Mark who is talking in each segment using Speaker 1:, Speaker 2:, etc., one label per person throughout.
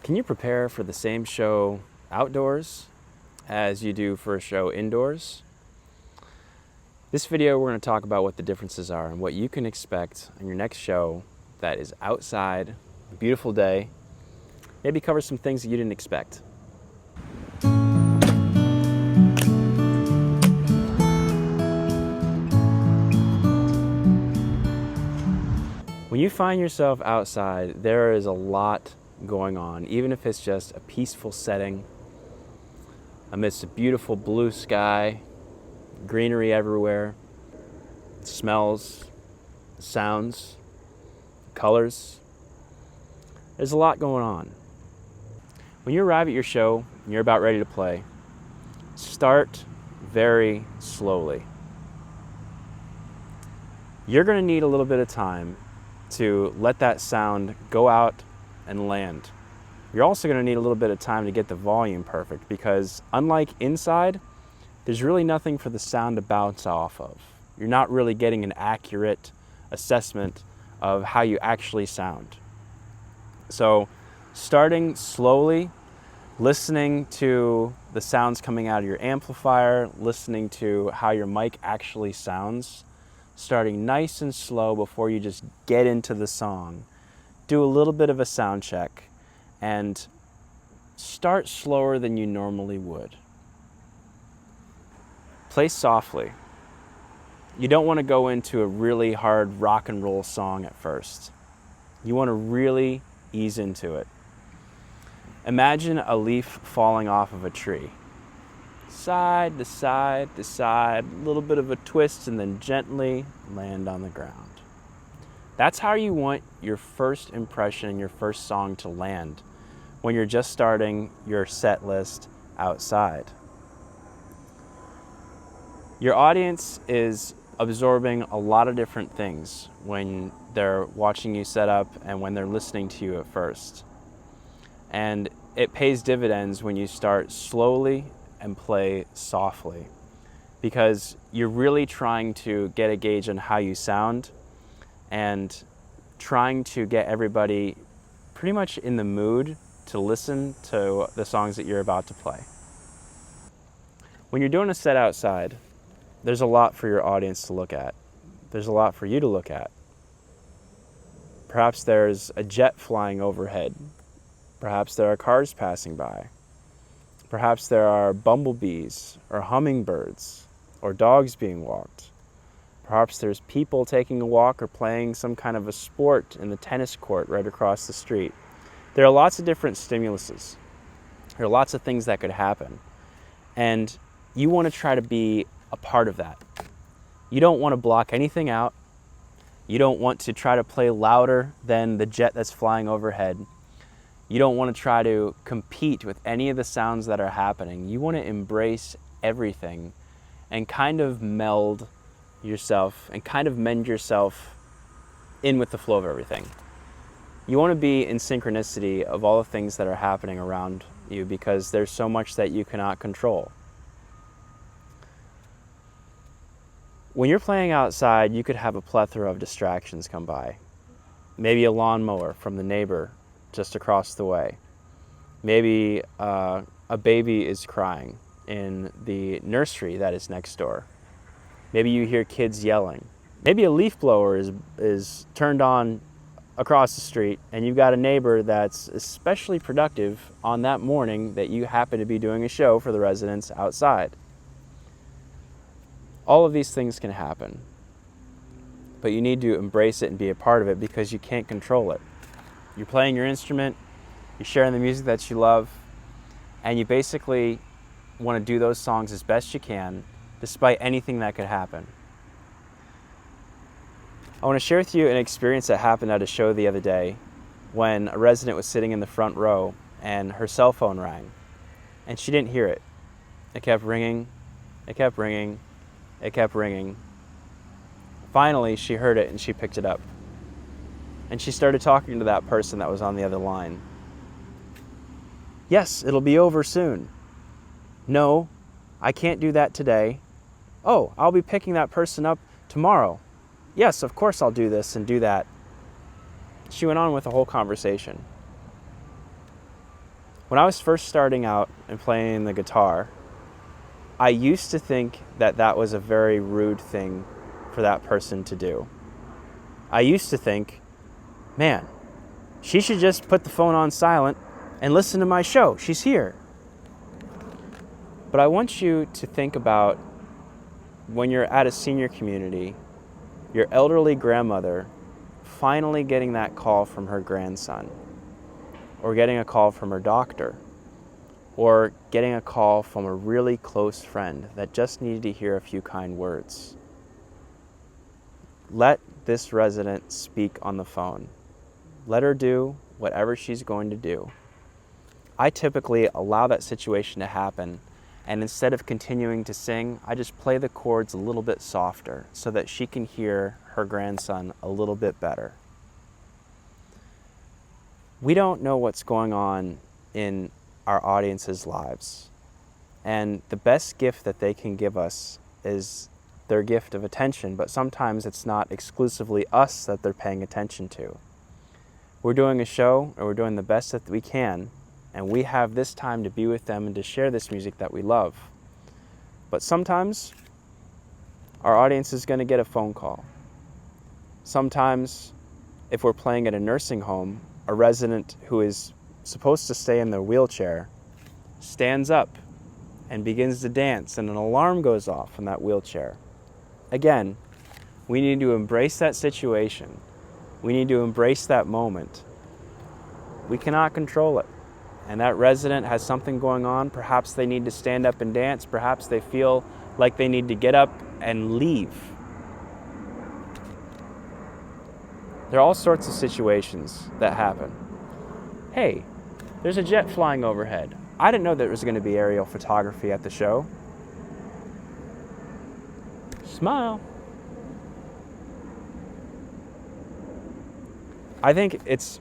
Speaker 1: Can you prepare for the same show outdoors as you do for a show indoors? This video, we're going to talk about what the differences are and what you can expect on your next show that is outside, a beautiful day, maybe cover some things that you didn't expect. When you find yourself outside, there is a lot going on, even if it's just a peaceful setting amidst a beautiful blue sky, greenery everywhere, smells, sounds, colors. There's a lot going on. When you arrive at your show and you're about ready to play, start very slowly. You're going to need a little bit of time to let that sound go out and land. You're also going to need a little bit of time to get the volume perfect because unlike inside, there's really nothing for the sound to bounce off of. You're not really getting an accurate assessment of how you actually sound. So starting slowly, listening to the sounds coming out of your amplifier, listening to how your mic actually sounds, starting nice and slow before you just get into the song. Do a little bit of a sound check and start slower than you normally would. Play softly. You don't want to go into a really hard rock and roll song at first. You want to really ease into it. Imagine a leaf falling off of a tree. Side to side to side, a little bit of a twist, and then gently land on the ground. That's how you want your first impression and your first song to land when you're just starting your set list outside. Your audience is absorbing a lot of different things when they're watching you set up and when they're listening to you at first. And it pays dividends when you start slowly and play softly because you're really trying to get a gauge on how you sound and trying to get everybody pretty much in the mood to listen to the songs that you're about to play. When you're doing a set outside, there's a lot for your audience to look at. There's a lot for you to look at. Perhaps there's a jet flying overhead. Perhaps there are cars passing by. Perhaps there are bumblebees or hummingbirds or dogs being walked. Perhaps there's people taking a walk or playing some kind of a sport in the tennis court right across the street. There are lots of different stimuluses. There are lots of things that could happen. And you want to try to be a part of that. You don't want to block anything out. You don't want to try to play louder than the jet that's flying overhead. You don't want to try to compete with any of the sounds that are happening. You want to embrace everything and kind of meld yourself and kind of mend yourself in with the flow of everything. You want to be in synchronicity of all the things that are happening around you because there's so much that you cannot control. When you're playing outside, you could have a plethora of distractions come by. Maybe a lawnmower from the neighbor just across the way. Maybe a baby is crying in the nursery that is next door. Maybe you hear kids yelling. Maybe a leaf blower is turned on across the street and you've got a neighbor that's especially productive on that morning that you happen to be doing a show for the residents outside. All of these things can happen, but you need to embrace it and be a part of it because you can't control it. You're playing your instrument, you're sharing the music that you love, and you basically want to do those songs as best you can despite anything that could happen. I want to share with you an experience that happened at a show the other day when a resident was sitting in the front row and her cell phone rang and she didn't hear it. It kept ringing, it kept ringing, it kept ringing. Finally, she heard it and she picked it up. And she started talking to that person that was on the other line. Yes, it'll be over soon. No, I can't do that today. Oh, I'll be picking that person up tomorrow. Yes, of course I'll do this and do that. She went on with the whole conversation. When I was first starting out and playing the guitar, I used to think that that was a very rude thing for that person to do. I used to think, man, she should just put the phone on silent and listen to my show. She's here. But I want you to think about when you're at a senior community, your elderly grandmother finally getting that call from her grandson, or getting a call from her doctor, or getting a call from a really close friend that just needed to hear a few kind words. Let this resident speak on the phone. Let her do whatever she's going to do. I typically allow that situation to happen, and instead of continuing to sing, I just play the chords a little bit softer so that she can hear her grandson a little bit better. We don't know what's going on in our audience's lives, and the best gift that they can give us is their gift of attention, but sometimes it's not exclusively us that they're paying attention to. We're doing a show, and we're doing the best that we can, and we have this time to be with them and to share this music that we love. But sometimes our audience is going to get a phone call. Sometimes, if we're playing at a nursing home, a resident who is supposed to stay in their wheelchair stands up and begins to dance, and an alarm goes off in that wheelchair. Again, we need to embrace that situation. We need to embrace that moment. We cannot control it. And that resident has something going on. Perhaps they need to stand up and dance. Perhaps they feel like they need to get up and leave. There are all sorts of situations that happen. Hey, there's a jet flying overhead. I didn't know there was going to be aerial photography at the show. Smile. I think it's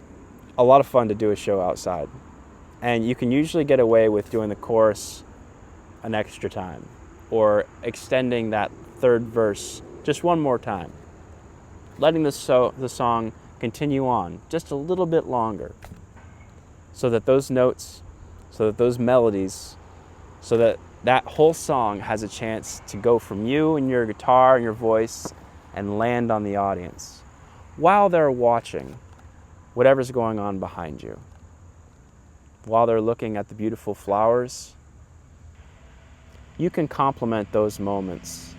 Speaker 1: a lot of fun to do a show outside. And you can usually get away with doing the chorus an extra time, or extending that third verse just one more time. Letting the song continue on just a little bit longer, so that those notes, so that those melodies, so that that whole song has a chance to go from you and your guitar and your voice and land on the audience while they're watching whatever's going on behind you. While they're looking at the beautiful flowers, you can compliment those moments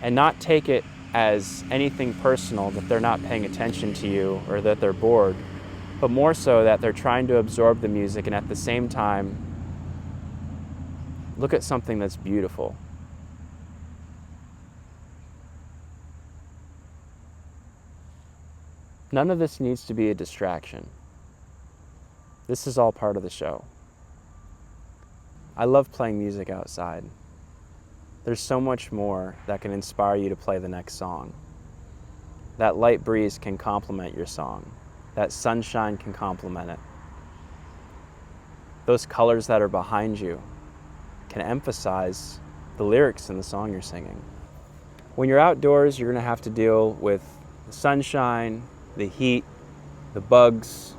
Speaker 1: and not take it as anything personal that they're not paying attention to you or that they're bored, but more so that they're trying to absorb the music and at the same time look at something that's beautiful. None of this needs to be a distraction. This is all part of the show. I love playing music outside. There's so much more that can inspire you to play the next song. That light breeze can complement your song. That sunshine can complement it. Those colors that are behind you can emphasize the lyrics in the song you're singing. When you're outdoors, you're going to have to deal with the sunshine, the heat, the bugs.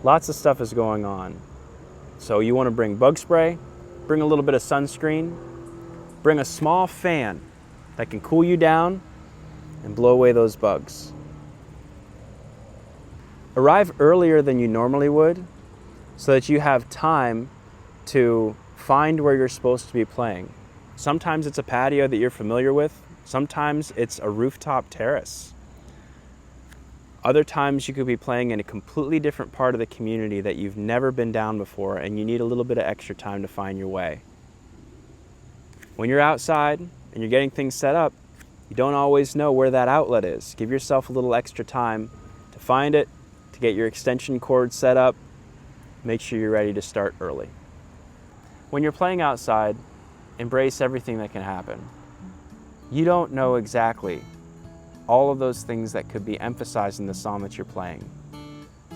Speaker 1: Lots of stuff is going on. So you want to bring bug spray, bring a little bit of sunscreen, bring a small fan that can cool you down and blow away those bugs. Arrive earlier than you normally would so that you have time to find where you're supposed to be playing. Sometimes it's a patio that you're familiar with. Sometimes it's a rooftop terrace. Other times you could be playing in a completely different part of the community that you've never been down before, and you need a little bit of extra time to find your way. When you're outside and you're getting things set up, you don't always know where that outlet is. Give yourself a little extra time to find it, to get your extension cord set up. Make sure you're ready to start early. When you're playing outside, embrace everything that can happen. You don't know exactly all of those things that could be emphasized in the song that you're playing.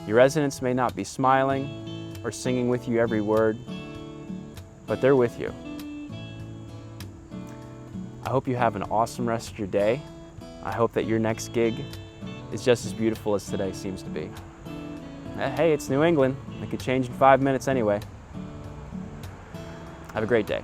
Speaker 1: Your residents may not be smiling or singing with you every word, but they're with you. I hope you have an awesome rest of your day. I hope that your next gig is just as beautiful as today seems to be. Hey, it's New England. It could change in 5 minutes anyway.
Speaker 2: Have a great day.